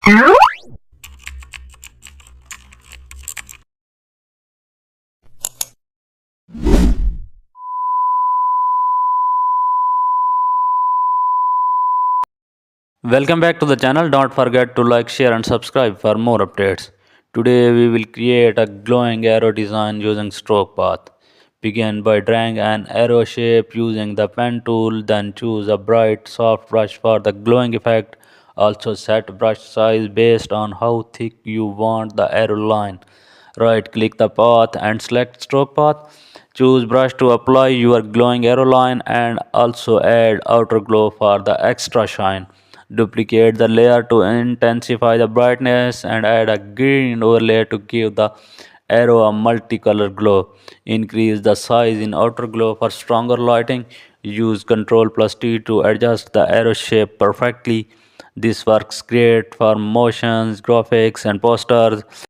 Welcome back to the channel. Don't forget to like, share and subscribe for more updates. Today we will create a glowing arrow design using stroke path. Begin by drawing an arrow shape using the pen tool, then choose a bright soft brush for the glowing effect. Also set brush size based on how thick you want the arrow line. Right click the path and select stroke path. Choose brush to apply your glowing arrow line and also add outer glow for the extra shine. Duplicate the layer to intensify the brightness and add a green overlay to give the arrow a multicolor glow. Increase the size in outer glow for stronger lighting. Use Ctrl+T to adjust the arrow shape perfectly. This works great for motions, graphics and posters.